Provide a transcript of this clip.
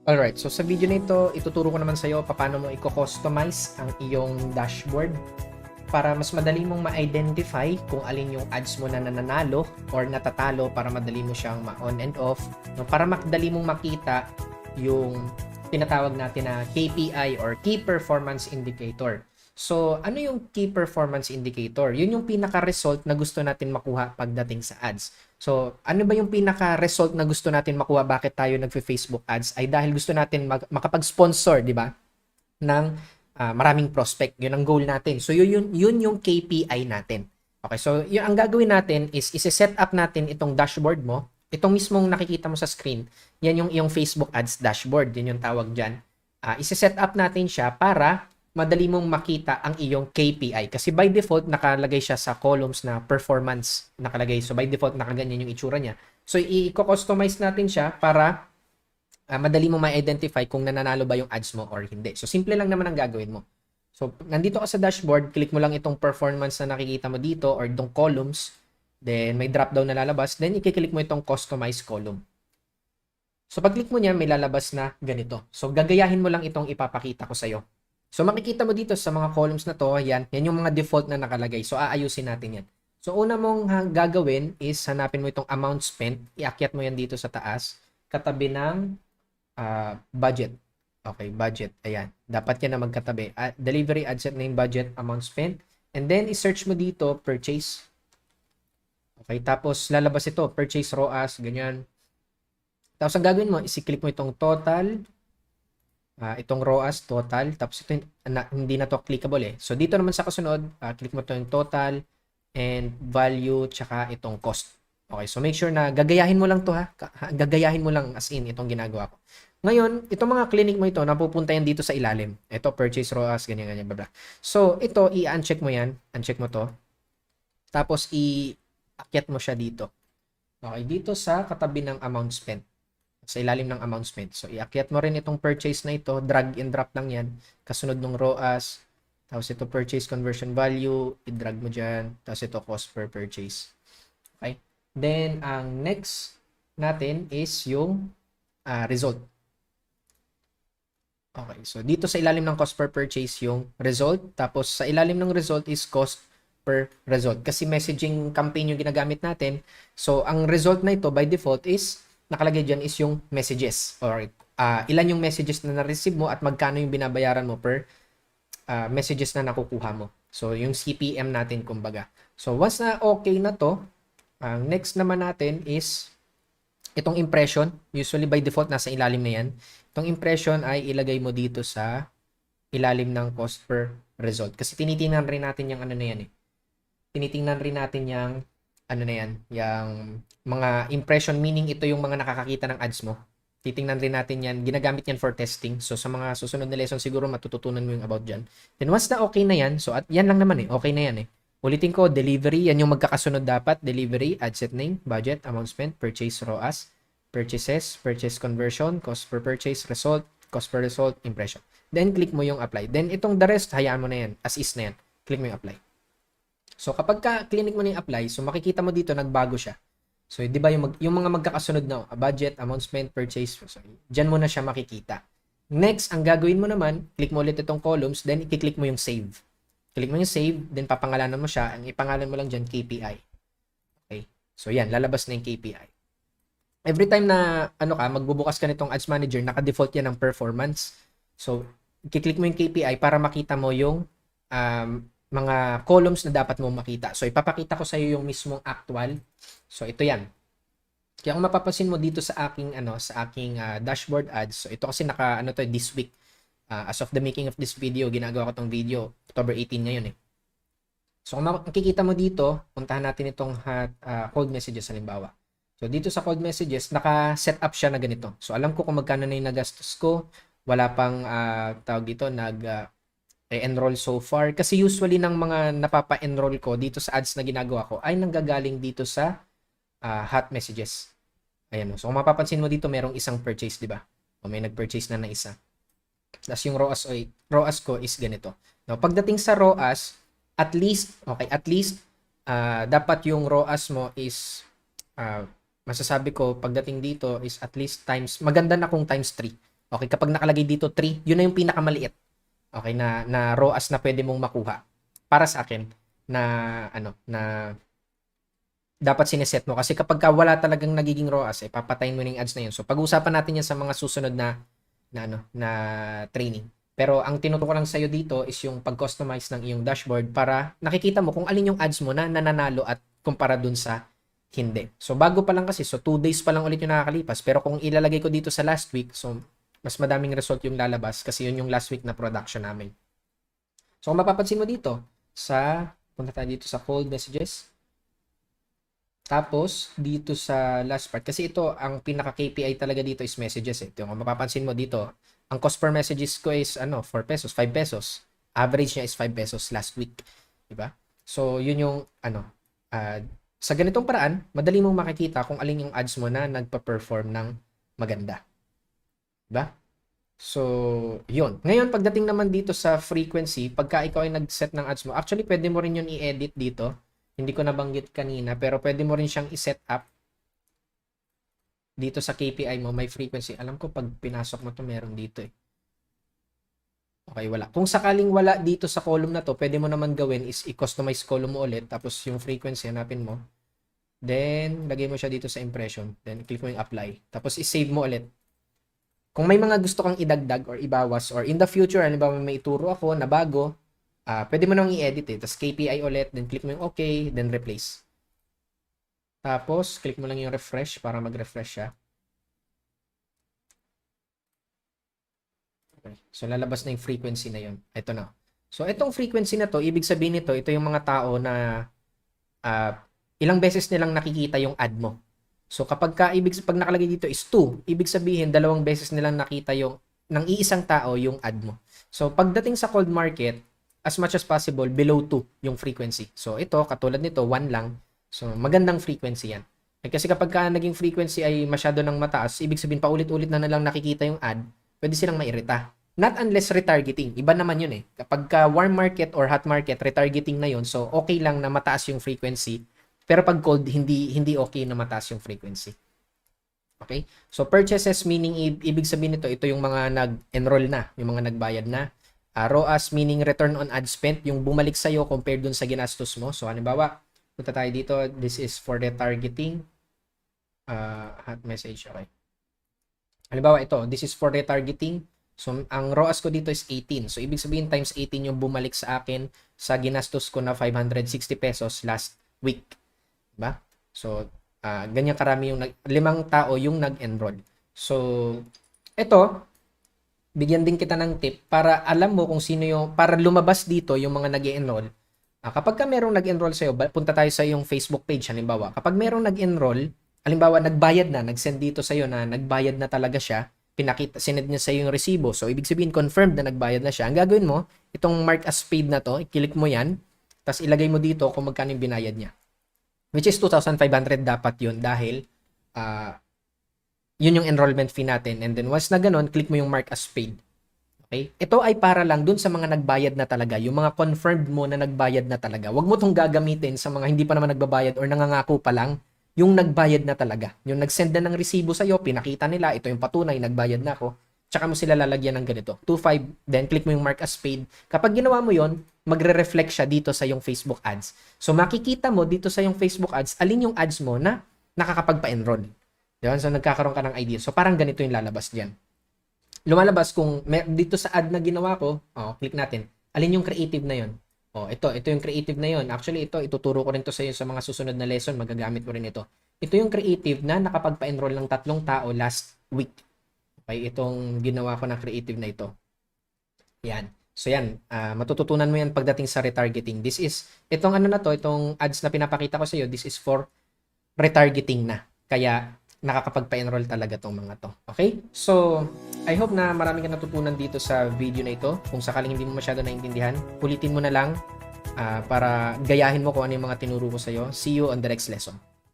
Alright, so sa video na ito, ituturo ko naman sa iyo paano mo i-customize ang iyong dashboard para mas madali mong ma-identify kung alin yung ads mo na nananalo or natatalo para madali mo siyang ma-on and off. No, para madali mong makita yung tinatawag natin na KPI or Key Performance Indicator. So, ano yung Key Performance Indicator? Yun yung pinaka-result na gusto natin makuha pagdating sa ads. So, ano ba yung pinaka-result na gusto natin makuha? Bakit tayo nagfe-Facebook ads? Ay dahil gusto natin makapag-sponsor, di ba? Ng maraming prospect. Yun ang goal natin. So, yun yung KPI natin. Okay, so yun ang gagawin natin is isi-set up natin itong dashboard mo. Itong mismong nakikita mo sa screen, yan yung iyong Facebook ads dashboard. Yun yung tawag dyan. Isi-set up natin siya para madali mong makita ang iyong KPI. Kasi by default, nakalagay siya sa columns na performance nakalagay. So by default, nakaganyan yung itsura niya. So i-customize natin siya para madali mo ma-identify kung nananalo ba yung ads mo or hindi. So simple lang naman ang gagawin mo. So nandito ka sa dashboard, click mo lang itong performance na nakikita mo dito or itong columns. Then may drop down na lalabas. Then i-click mo itong customize column. So pag-click mo niya, may lalabas na ganito. So gagayahin mo lang itong ipapakita ko sa iyo. So makikita mo dito sa mga columns na to, yan yung mga default na nakalagay. So aayusin natin yan. So una mong gagawin is hanapin mo itong amount spent. Iakyat mo yan dito sa taas, katabi ng budget. Okay, budget. Ayan. Dapat yan na magkatabi. Delivery, ad set name, budget, amount spent. And then i-search mo dito, purchase. Okay, tapos lalabas ito, purchase ROAS, ganyan. Tapos ang gagawin mo, isi-click mo itong total. Itong ROAS total, tapos ito hindi na to clickable eh. So dito naman sa kasunod, click mo to yung total and value tsaka itong cost. Okay, so make sure na gagayahin mo lang to ha. Gagayahin mo lang as in itong ginagawa ko. Ngayon, itong mga clinic mo ito, napupunta yan dito sa ilalim. Ito, purchase ROAS, ganyan, bla bla. So ito, i-uncheck mo yan. Uncheck mo to. Tapos i-akyat mo siya dito. Okay, dito sa katabi ng amount spent. Sa ilalim ng amount spent. So, iakyat mo rin itong purchase na ito. Drag and drop lang yan. Kasunod ng ROAS. Tapos ito purchase conversion value. I-drag mo dyan. Tapos ito cost per purchase. Okay? Then, ang next natin is yung result. Okay. So, dito sa ilalim ng cost per purchase yung result. Tapos, sa ilalim ng result is cost per result. Kasi messaging campaign yung ginagamit natin. So, ang result na ito by default is nakalagay dyan is yung messages or ilan yung messages na na-receive mo at magkano yung binabayaran mo per messages na nakukuha mo. So, yung CPM natin kumbaga. So, once na okay na to, ang next naman natin is itong impression. Usually by default, nasa ilalim na yan. Itong impression ay ilagay mo dito sa ilalim ng cost per result. Kasi tinitingnan rin natin yung ano na yan eh. Tinitingnan rin natin yung ano na yan, yung mga impression, meaning ito yung mga nakakakita ng ads mo. Titingnan rin natin yan. Ginagamit yan for testing. So, sa mga susunod na lesson, siguro matututunan mo yung about dyan. Then, once na okay na yan, so at yan lang naman eh, okay na yan eh. Ulitin ko, delivery, yan yung magkakasunod dapat. Delivery, ad set name, budget, amount spent, purchase ROAS, purchases, purchase conversion, cost per purchase, result, cost per result, impression. Then, click mo yung apply. Then, itong the rest, hayaan mo na yan. As is na yan. Click mo yung apply. So, kapag clinic mo na yung apply, so makikita mo dito, nagbago siya. So, di ba yung mga magkakasunod na, budget, amount spent, purchase, so, dyan mo na siya makikita. Next, ang gagawin mo naman, click mo ulit itong columns, then i-click mo yung save. Click mo yung save, then papangalanan mo siya. Ang ipangalan mo lang dyan, KPI. Okay? So, yan, lalabas na yung KPI. Every time na, magbubukas ka nitong Ads Manager, naka-default yan ng performance. So, i-click mo yung KPI para makita mo yung mga columns na dapat mo makita. So, ipapakita ko sa iyo yung mismong actual. So, ito yan. Kaya kung mapapansin mo dito sa aking dashboard ads, so ito kasi this week. As of the making of this video, ginagawa ko tong video, October 18 ngayon eh. So, kung makikita mo dito, puntahan natin itong cold messages halimbawa. So, dito sa cold messages, naka-set up siya na ganito. So, alam ko kung magkano na yung nagastos ko. Wala pang tawag dito, enroll so far. Kasi usually ng mga napapa-enroll ko dito sa ads na ginagawa ko ay nanggagaling dito sa hot messages. Ayan. So, kung mapapansin mo dito, merong isang purchase, di ba? O may nag-purchase na isa. Tapos yung ROAS ko is ganito. Now, pagdating sa ROAS, at least, dapat yung ROAS mo is, masasabi ko, pagdating dito is at least maganda na kung times 3. Okay, kapag nakalagay dito 3, yun na yung pinakamaliit. Okay, na ROAS na pwede mong makuha. Para sa akin na na dapat sineset mo kasi kapag wala talagang nagiging ROAS, papatayin mo na yung ads na yun. So pag-uusapan natin yan sa mga susunod na training. Pero ang tinutuko lang sa'yo dito is yung pag-customize ng iyong dashboard para nakikita mo kung alin yung ads mo na nananalo at kumpara dun sa hindi. So bago pa lang kasi, so 2 days pa lang ulit yung nakakalipas. Pero kung ilalagay ko dito sa last week, so mas madaming result yung lalabas kasi yun yung last week na production namin. So kung mapapansin mo dito, punta tayo dito sa cold messages. Tapos, dito sa last part, kasi ito, ang pinaka-KPI talaga dito is messages. Ito, kung mapapansin mo dito, ang cost per messages ko is 4 pesos, 5 pesos. Average niya is 5 pesos last week. Diba? So, yun yung, sa ganitong paraan, madali mong makikita kung alin yung ads mo na nagpa-perform ng maganda. Diba? So, yun. Ngayon, pagdating naman dito sa frequency, pagka ikaw ay nag-set ng ads mo, actually, pwede mo rin yun i-edit dito. Hindi ko nabanggit kanina, pero pwede mo rin siyang i-set up dito sa KPI mo, may frequency. Alam ko pag pinasok mo to meron dito eh. Okay, wala. Kung sakaling wala dito sa column na to, pwede mo naman gawin is i-customize column mo ulit, tapos yung frequency, hanapin mo. Then, lagay mo siya dito sa impression. Then, click mo yung apply. Tapos, i-save mo ulit. Kung may mga gusto kang idagdag or ibawas, or in the future, halimbawa may ituro ako na bago, pwede mo nang i-edit eh. Tapos KPI ulit, then click mo yung OK, then replace. Tapos, click mo lang yung refresh para mag-refresh siya. Okay. So, lalabas na yung frequency na yun. Ito na. So, itong frequency na to, ibig sabihin nito, ito yung mga tao na ilang beses nilang nakikita yung ad mo. So, pag nakalagay dito is 2, ibig sabihin, 2 beses nilang nakita ng iisang tao yung ad mo. So, pagdating sa cold market, as much as possible, below 2 yung frequency. So, ito, katulad nito, 1 lang. So, magandang frequency yan. Kasi kapag naging frequency ay masyado ng mataas, ibig sabihin, paulit-ulit na lang nakikita yung ad, pwede silang mairita. Not unless retargeting. Iba naman yun eh. Kapag warm market or hot market, retargeting na yun. So, okay lang na mataas yung frequency. Pero pag cold, hindi okay na mataas yung frequency. Okay? So, purchases meaning, ibig sabihin nito, ito yung mga nag-enroll na, yung mga nagbayad na. ROAS meaning return on ad spent, yung bumalik sa'yo compared dun sa ginastos mo. So, halimbawa, punta tayo dito. This is for retargeting. Hot message. Okay. Halimbawa, ito. This is for retargeting. So, ang ROAS ko dito is 18. So, ibig sabihin times 18 yung bumalik sa akin sa ginastos ko na 560 pesos last week. Diba? So, ganyan karami yung 5 tao yung nag-enroll. So, ito, bigyan din kita ng tip para alam mo kung sino para lumabas dito yung mga nag-enroll. Kapag merong nag-enroll sa'yo, punta tayo sa yung Facebook page, halimbawa. Kapag merong nag-enroll, halimbawa, nagbayad na, nag-send dito sa'yo na nagbayad na talaga siya, sinend niya sa'yo yung resibo. So, ibig sabihin, confirmed na nagbayad na siya. Ang gagawin mo, itong mark as paid na to, i-click mo yan, tapos ilagay mo dito kung magkano yung binayad niya. Which is 2,500 dapat yun dahil yun yung enrollment fee natin. And then once na ganun, click mo yung mark as paid. Okay? Ito ay para lang dun sa mga nagbayad na talaga. Yung mga confirmed mo na nagbayad na talaga. Huwag mo itong gagamitin sa mga hindi pa naman nagbabayad or nangangako pa lang. Yung nagbayad na talaga. Yung nag-send na ng resibo sa'yo, pinakita nila, ito yung patunay, nagbayad na ako. Tsaka mo sila lalagyan ng ganito. 2,500, then click mo yung mark as paid. Kapag ginawa mo yon, magre-reflect siya dito sa yung Facebook ads. So, makikita mo dito sa yung Facebook ads, alin yung ads mo na nakakapagpa-enroll. Diba? So, nagkakaroon ka ng idea. So, parang ganito yung lalabas dyan. Lumalabas kung dito sa ad na ginawa ko, click natin. Alin yung creative na yon? Ito yung creative na yon. Actually, ituturo ko rin to sa iyo sa mga susunod na lesson. Magagamit mo rin ito. Ito yung creative na nakapagpa-enroll ng 3 tao last week. Okay, itong ginawa ko na creative na ito. Yan. So yan, matututunan mo yan pagdating sa retargeting. Itong itong ads na pinapakita ko sa iyo, this is for retargeting na. Kaya nakakapagpa-enroll talaga tong mga to. Okay? So, I hope na marami kang natutunan dito sa video na ito. Kung sakaling hindi mo masyado naintindihan, ulitin mo na lang para gayahin mo kung ano yung mga tinuro ko sa iyo. See you on the next lesson.